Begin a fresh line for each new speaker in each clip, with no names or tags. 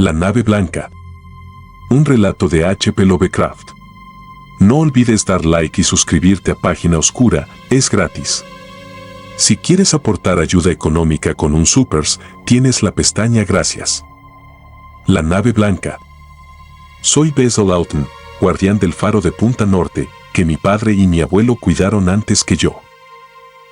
La nave blanca. Un relato de H.P. Lovecraft. No olvides dar like y suscribirte a Página Oscura, es gratis. Si quieres aportar ayuda económica con un supers, tienes la pestaña Gracias. La nave blanca. Soy Basil Lawton, guardián del faro de Punta Norte, que mi padre y mi abuelo cuidaron antes que yo.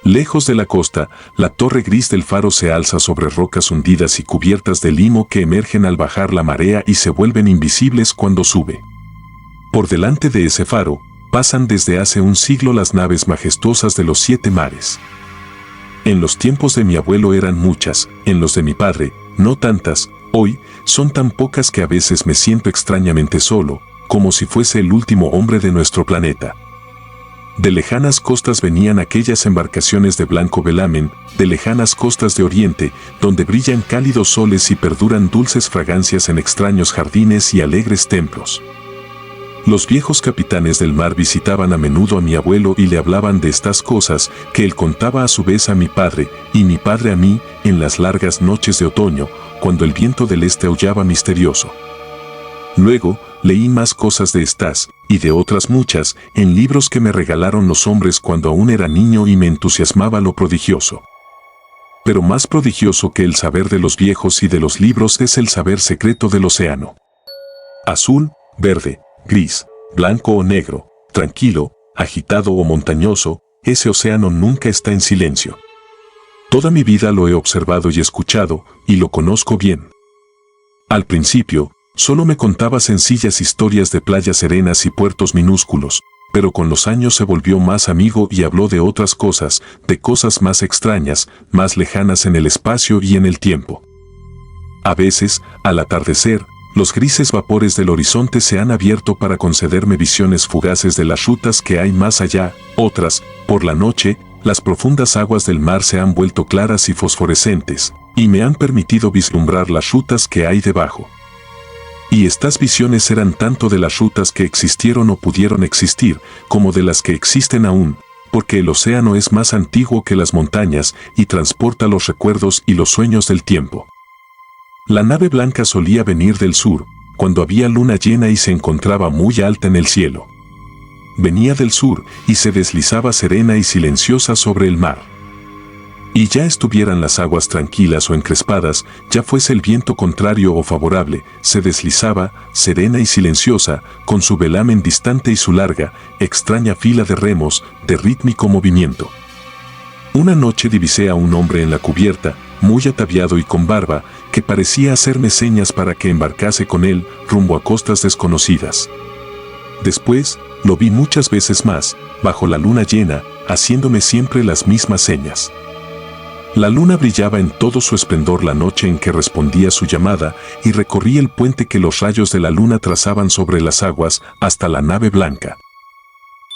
Lejos de la costa, la torre gris del faro se alza sobre rocas hundidas y cubiertas de limo que emergen al bajar la marea y se vuelven invisibles cuando sube. Por delante de ese faro, pasan desde hace un siglo las naves majestuosas de los 7 mares. En los tiempos de mi abuelo eran muchas, en los de mi padre, no tantas, hoy, son tan pocas que a veces me siento extrañamente solo, como si fuese el último hombre de nuestro planeta. De lejanas costas venían aquellas embarcaciones de blanco velamen, de lejanas costas de Oriente, donde brillan cálidos soles y perduran dulces fragancias en extraños jardines y alegres templos. Los viejos capitanes del mar visitaban a menudo a mi abuelo y le hablaban de estas cosas que él contaba a su vez a mi padre, y mi padre a mí, en las largas noches de otoño, cuando el viento del este aullaba misterioso. Luego, leí más cosas de estas, y de otras muchas, en libros que me regalaron los hombres cuando aún era niño y me entusiasmaba lo prodigioso. Pero más prodigioso que el saber de los viejos y de los libros es el saber secreto del océano. Azul, verde, gris, blanco o negro, tranquilo, agitado o montañoso, ese océano nunca está en silencio. Toda mi vida lo he observado y escuchado, y lo conozco bien. Al principio, solo me contaba sencillas historias de playas serenas y puertos minúsculos, pero con los años se volvió más amigo y habló de otras cosas, de cosas más extrañas, más lejanas en el espacio y en el tiempo. A veces, al atardecer, los grises vapores del horizonte se han abierto para concederme visiones fugaces de las rutas que hay más allá, otras, por la noche, las profundas aguas del mar se han vuelto claras y fosforescentes, y me han permitido vislumbrar las rutas que hay debajo. Y estas visiones eran tanto de las rutas que existieron o pudieron existir, como de las que existen aún, porque el océano es más antiguo que las montañas y transporta los recuerdos y los sueños del tiempo. La nave blanca solía venir del sur, cuando había luna llena y se encontraba muy alta en el cielo. Venía del sur y se deslizaba serena y silenciosa sobre el mar. Y ya estuvieran las aguas tranquilas o encrespadas, ya fuese el viento contrario o favorable, se deslizaba, serena y silenciosa, con su velamen distante y su larga, extraña fila de remos, de rítmico movimiento. Una noche divisé a un hombre en la cubierta, muy ataviado y con barba, que parecía hacerme señas para que embarcase con él, rumbo a costas desconocidas. Después, lo vi muchas veces más, bajo la luna llena, haciéndome siempre las mismas señas. La luna brillaba en todo su esplendor la noche en que respondía su llamada y recorrí el puente que los rayos de la luna trazaban sobre las aguas hasta la nave blanca.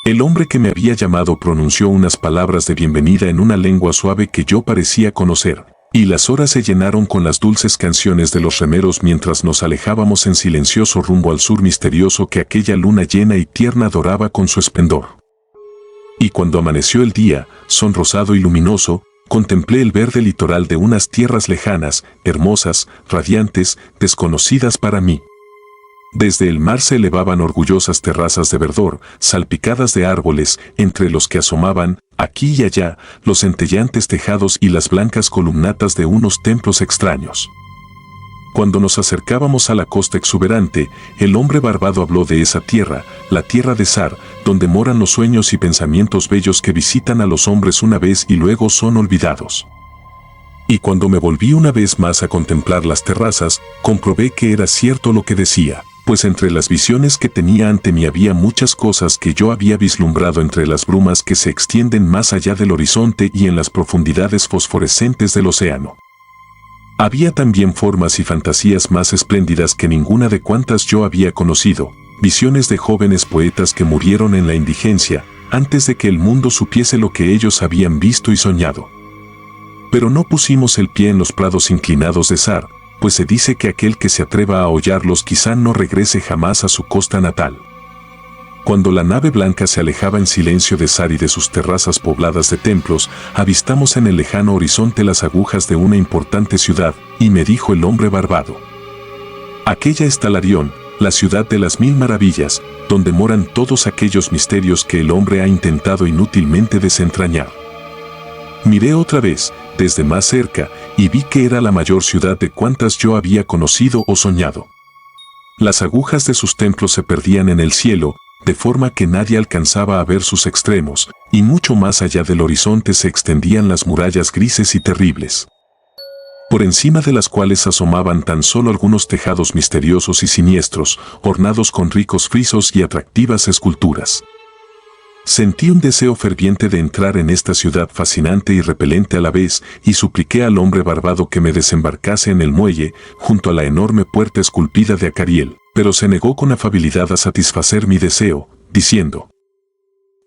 El hombre que me había llamado pronunció unas palabras de bienvenida en una lengua suave que yo parecía conocer, y las horas se llenaron con las dulces canciones de los remeros mientras nos alejábamos en silencioso rumbo al sur misterioso que aquella luna llena y tierna doraba con su esplendor. Y cuando amaneció el día, sonrosado y luminoso, contemplé el verde litoral de unas tierras lejanas, hermosas, radiantes, desconocidas para mí. Desde el mar se elevaban orgullosas terrazas de verdor, salpicadas de árboles, entre los que asomaban, aquí y allá, los centelleantes tejados y las blancas columnatas de unos templos extraños. Cuando nos acercábamos a la costa exuberante, el hombre barbado habló de esa tierra, la tierra de Sar, donde moran los sueños y pensamientos bellos que visitan a los hombres una vez y luego son olvidados. Y cuando me volví una vez más a contemplar las terrazas, comprobé que era cierto lo que decía, pues entre las visiones que tenía ante mí había muchas cosas que yo había vislumbrado entre las brumas que se extienden más allá del horizonte y en las profundidades fosforescentes del océano. Había también formas y fantasías más espléndidas que ninguna de cuantas yo había conocido, visiones de jóvenes poetas que murieron en la indigencia, antes de que el mundo supiese lo que ellos habían visto y soñado. Pero no pusimos el pie en los prados inclinados de Sar, pues se dice que aquel que se atreva a hollarlos quizá no regrese jamás a su costa natal. Cuando la nave blanca se alejaba en silencio de Sar y de sus terrazas pobladas de templos, avistamos en el lejano horizonte las agujas de una importante ciudad, y me dijo el hombre barbado: Aquella es Talarión, la ciudad de las 1000 maravillas, donde moran todos aquellos misterios que el hombre ha intentado inútilmente desentrañar. Miré otra vez, desde más cerca, y vi que era la mayor ciudad de cuantas yo había conocido o soñado. Las agujas de sus templos se perdían en el cielo, de forma que nadie alcanzaba a ver sus extremos, y mucho más allá del horizonte se extendían las murallas grises y terribles, por encima de las cuales asomaban tan solo algunos tejados misteriosos y siniestros, ornados con ricos frisos y atractivas esculturas. Sentí un deseo ferviente de entrar en esta ciudad fascinante y repelente a la vez, y supliqué al hombre barbado que me desembarcase en el muelle, junto a la enorme puerta esculpida de Acariel, pero se negó con afabilidad a satisfacer mi deseo, diciendo: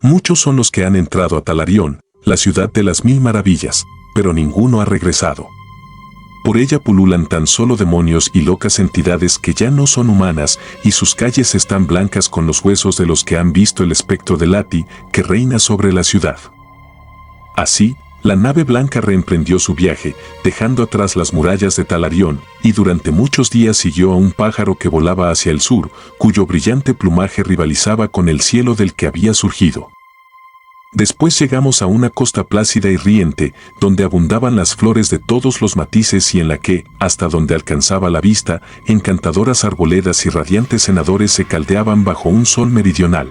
«Muchos son los que han entrado a Talarión, la ciudad de las 1000 maravillas, pero ninguno ha regresado. Por ella pululan tan solo demonios y locas entidades que ya no son humanas, y sus calles están blancas con los huesos de los que han visto el espectro de Lati que reina sobre la ciudad». Así, la nave blanca reemprendió su viaje, dejando atrás las murallas de Talarión, y durante muchos días siguió a un pájaro que volaba hacia el sur, cuyo brillante plumaje rivalizaba con el cielo del que había surgido. Después llegamos a una costa plácida y riente, donde abundaban las flores de todos los matices y en la que, hasta donde alcanzaba la vista, encantadoras arboledas y radiantes cenadores se caldeaban bajo un sol meridional.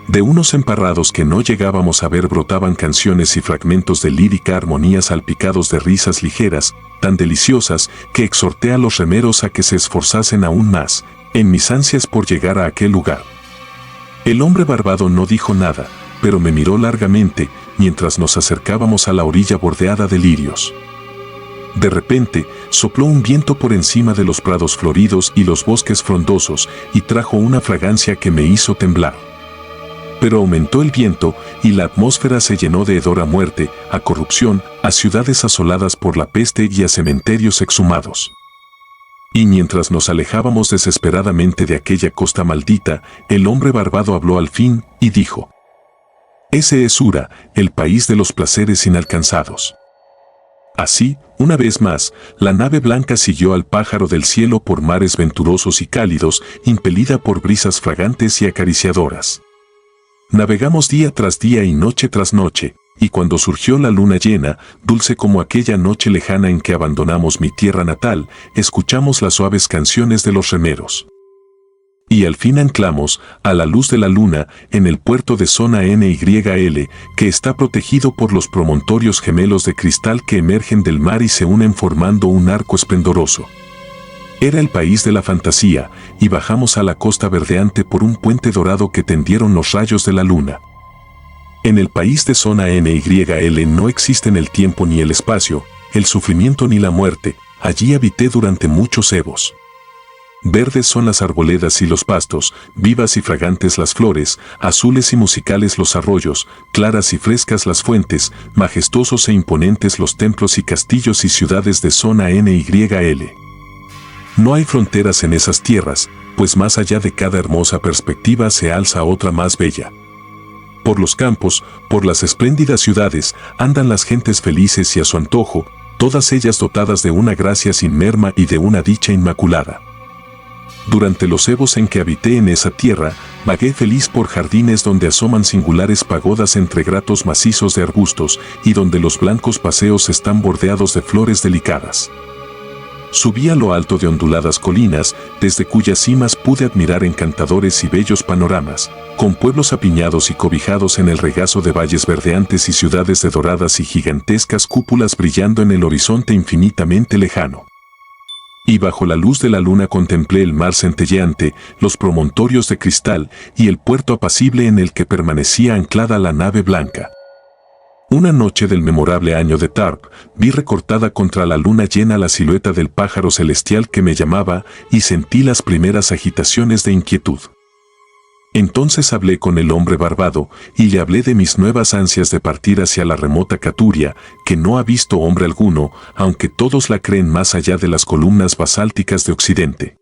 De unos emparrados que no llegábamos a ver brotaban canciones y fragmentos de lírica armonía salpicados de risas ligeras, tan deliciosas que exhorté a los remeros a que se esforzasen aún más, en mis ansias por llegar a aquel lugar. El hombre barbado no dijo nada, pero me miró largamente mientras nos acercábamos a la orilla bordeada de lirios. De repente, sopló un viento por encima de los prados floridos y los bosques frondosos y trajo una fragancia que me hizo temblar. Pero aumentó el viento y la atmósfera se llenó de hedor a muerte, a corrupción, a ciudades asoladas por la peste y a cementerios exhumados. Y mientras nos alejábamos desesperadamente de aquella costa maldita, el hombre barbado habló al fin y dijo: «Ese es Ura, el país de los placeres inalcanzados». Así, una vez más, la nave blanca siguió al pájaro del cielo por mares venturosos y cálidos, impelida por brisas fragantes y acariciadoras. Navegamos día tras día y noche tras noche, y cuando surgió la luna llena, dulce como aquella noche lejana en que abandonamos mi tierra natal, escuchamos las suaves canciones de los remeros. Y al fin anclamos, a la luz de la luna, en el puerto de Zona NYL, que está protegido por los promontorios gemelos de cristal que emergen del mar y se unen formando un arco esplendoroso. Era el país de la fantasía, y bajamos a la costa verdeante por un puente dorado que tendieron los rayos de la luna. En el país de Zona NYL no existen el tiempo ni el espacio, el sufrimiento ni la muerte. Allí habité durante muchos evos. Verdes son las arboledas y los pastos, vivas y fragantes las flores, azules y musicales los arroyos, claras y frescas las fuentes, majestuosos e imponentes los templos y castillos y ciudades de Zona NYL. No hay fronteras en esas tierras, pues más allá de cada hermosa perspectiva se alza otra más bella. Por los campos, por las espléndidas ciudades, andan las gentes felices y a su antojo, todas ellas dotadas de una gracia sin merma y de una dicha inmaculada. Durante los evos en que habité en esa tierra, vagué feliz por jardines donde asoman singulares pagodas entre gratos macizos de arbustos y donde los blancos paseos están bordeados de flores delicadas. Subí a lo alto de onduladas colinas, desde cuyas cimas pude admirar encantadores y bellos panoramas, con pueblos apiñados y cobijados en el regazo de valles verdeantes y ciudades de doradas y gigantescas cúpulas brillando en el horizonte infinitamente lejano. Y bajo la luz de la luna contemplé el mar centelleante, los promontorios de cristal y el puerto apacible en el que permanecía anclada la nave blanca. Una noche del memorable año de Tarp, vi recortada contra la luna llena la silueta del pájaro celestial que me llamaba y sentí las primeras agitaciones de inquietud. Entonces hablé con el hombre barbado y le hablé de mis nuevas ansias de partir hacia la remota Caturia, que no ha visto hombre alguno, aunque todos la creen más allá de las columnas basálticas de Occidente.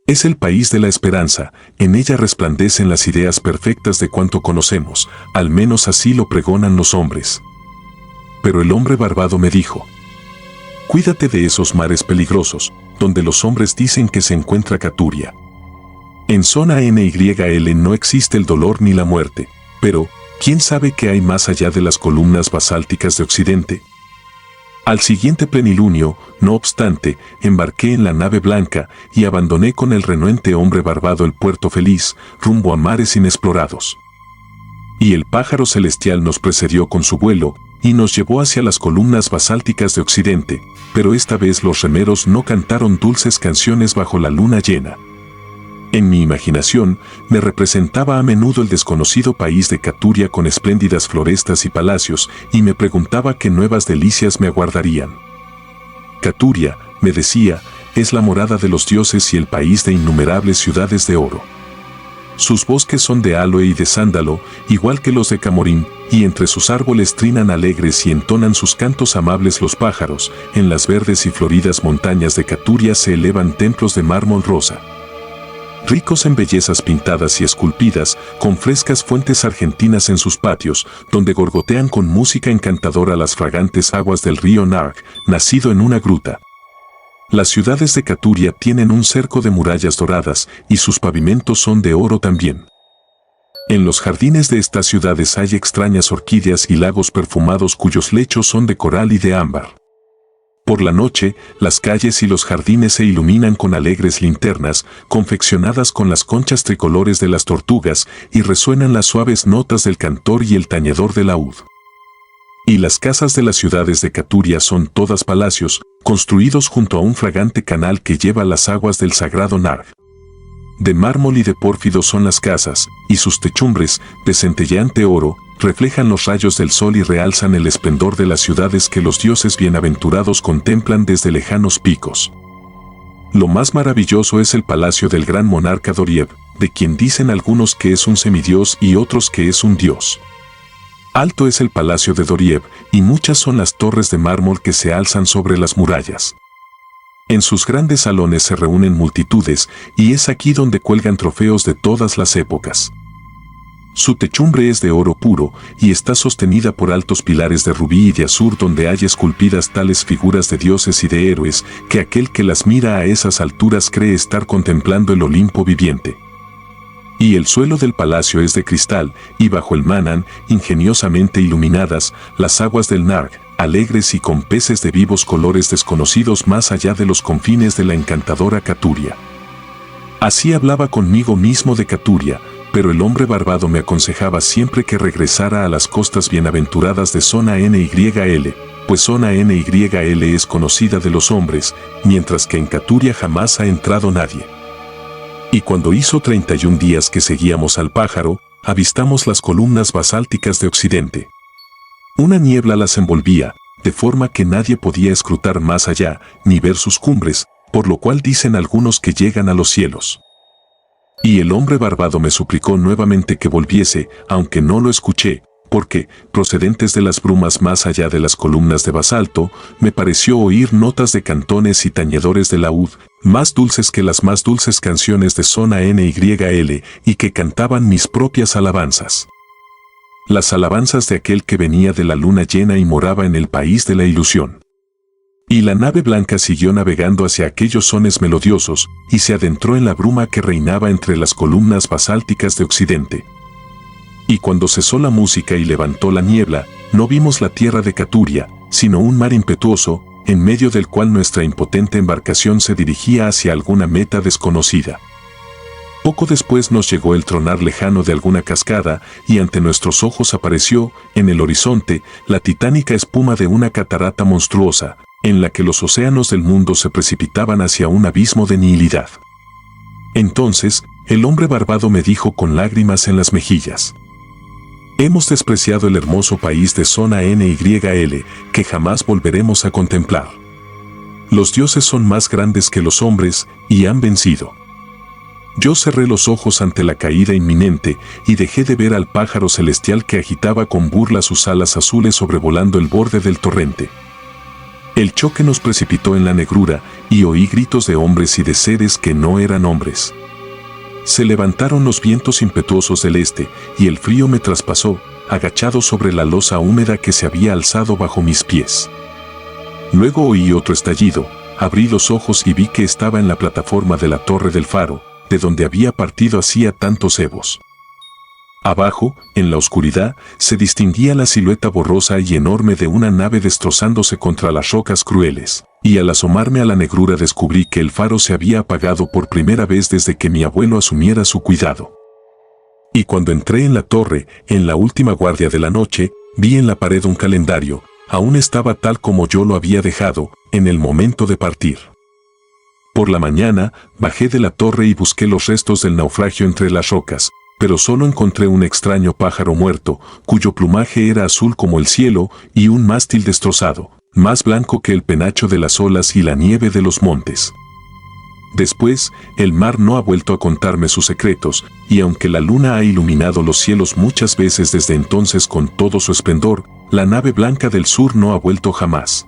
Es el país de la esperanza, en ella resplandecen las ideas perfectas de cuanto conocemos, al menos así lo pregonan los hombres. Pero el hombre barbado me dijo: «Cuídate de esos mares peligrosos, donde los hombres dicen que se encuentra Caturia. En zona NYL no existe el dolor ni la muerte, pero ¿quién sabe qué hay más allá de las columnas basálticas de Occidente? Al siguiente plenilunio, no obstante, embarqué en la nave blanca y abandoné con el renuente hombre barbado el puerto feliz, rumbo a mares inexplorados. Y el pájaro celestial nos precedió con su vuelo y nos llevó hacia las columnas basálticas de Occidente, pero esta vez los remeros no cantaron dulces canciones bajo la luna llena. En mi imaginación, me representaba a menudo el desconocido país de Caturia con espléndidas florestas y palacios, y me preguntaba qué nuevas delicias me aguardarían. Caturia, me decía, es la morada de los dioses y el país de innumerables ciudades de oro. Sus bosques son de aloe y de sándalo, igual que los de Camorín, y entre sus árboles trinan alegres y entonan sus cantos amables los pájaros. En las verdes y floridas montañas de Caturia se elevan templos de mármol rosa, ricos en bellezas pintadas y esculpidas, con frescas fuentes argentinas en sus patios, donde gorgotean con música encantadora las fragantes aguas del río Narg, nacido en una gruta. Las ciudades de Caturia tienen un cerco de murallas doradas, y sus pavimentos son de oro también. En los jardines de estas ciudades hay extrañas orquídeas y lagos perfumados cuyos lechos son de coral y de ámbar. Por la noche, las calles y los jardines se iluminan con alegres linternas, confeccionadas con las conchas tricolores de las tortugas, y resuenan las suaves notas del cantor y el tañedor del laúd. Y las casas de las ciudades de Caturia son todas palacios, construidos junto a un fragante canal que lleva las aguas del sagrado Narg. De mármol y de pórfido son las casas, y sus techumbres, de centelleante oro, reflejan los rayos del sol y realzan el esplendor de las ciudades que los dioses bienaventurados contemplan desde lejanos picos. Lo más maravilloso es el palacio del gran monarca Dorieb, de quien dicen algunos que es un semidios y otros que es un dios. Alto es el palacio de Dorieb, y muchas son las torres de mármol que se alzan sobre las murallas. En sus grandes salones se reúnen multitudes, y es aquí donde cuelgan trofeos de todas las épocas. Su techumbre es de oro puro, y está sostenida por altos pilares de rubí y de azur donde hay esculpidas tales figuras de dioses y de héroes, que aquel que las mira a esas alturas cree estar contemplando el Olimpo viviente. Y el suelo del palacio es de cristal, y bajo él manan, ingeniosamente iluminadas, las aguas del Narg, alegres y con peces de vivos colores desconocidos más allá de los confines de la encantadora Caturia. Así hablaba conmigo mismo de Caturia, pero el hombre barbado me aconsejaba siempre que regresara a las costas bienaventuradas de zona NYL, pues zona NYL es conocida de los hombres, mientras que en Caturia jamás ha entrado nadie. Y cuando hizo 31 días que seguíamos al pájaro, avistamos las columnas basálticas de Occidente. Una niebla las envolvía, de forma que nadie podía escrutar más allá, ni ver sus cumbres, por lo cual dicen algunos que llegan a los cielos. Y el hombre barbado me suplicó nuevamente que volviese, aunque no lo escuché, porque, procedentes de las brumas más allá de las columnas de basalto, me pareció oír notas de cantones y tañedores de laúd, más dulces que las más dulces canciones de zona NYL, y que cantaban mis propias alabanzas. Las alabanzas de aquel que venía de la luna llena y moraba en el país de la ilusión. Y la nave blanca siguió navegando hacia aquellos sones melodiosos, y se adentró en la bruma que reinaba entre las columnas basálticas de Occidente. Y cuando cesó la música y levantó la niebla, no vimos la tierra de Caturia, sino un mar impetuoso, en medio del cual nuestra impotente embarcación se dirigía hacia alguna meta desconocida. Poco después nos llegó el tronar lejano de alguna cascada, y ante nuestros ojos apareció, en el horizonte, la titánica espuma de una catarata monstruosa, en la que los océanos del mundo se precipitaban hacia un abismo de nihilidad. Entonces, el hombre barbado me dijo con lágrimas en las mejillas: hemos despreciado el hermoso país de zona NYL, que jamás volveremos a contemplar. Los dioses son más grandes que los hombres, y han vencido. Yo cerré los ojos ante la caída inminente, y dejé de ver al pájaro celestial que agitaba con burla sus alas azules sobrevolando el borde del torrente. El choque nos precipitó en la negrura, y oí gritos de hombres y de seres que no eran hombres. Se levantaron los vientos impetuosos del este, y el frío me traspasó, agachado sobre la losa húmeda que se había alzado bajo mis pies. Luego oí otro estallido, abrí los ojos y vi que estaba en la plataforma de la torre del faro, de donde había partido hacía tantos evos. Abajo, en la oscuridad, se distinguía la silueta borrosa y enorme de una nave destrozándose contra las rocas crueles, y al asomarme a la negrura descubrí que el faro se había apagado por primera vez desde que mi abuelo asumiera su cuidado. Y cuando entré en la torre, en la última guardia de la noche, vi en la pared un calendario, aún estaba tal como yo lo había dejado, en el momento de partir. Por la mañana, bajé de la torre y busqué los restos del naufragio entre las rocas, pero solo encontré un extraño pájaro muerto, cuyo plumaje era azul como el cielo, y un mástil destrozado, más blanco que el penacho de las olas y la nieve de los montes. Después, el mar no ha vuelto a contarme sus secretos, y aunque la luna ha iluminado los cielos muchas veces desde entonces con todo su esplendor, la nave blanca del sur no ha vuelto jamás.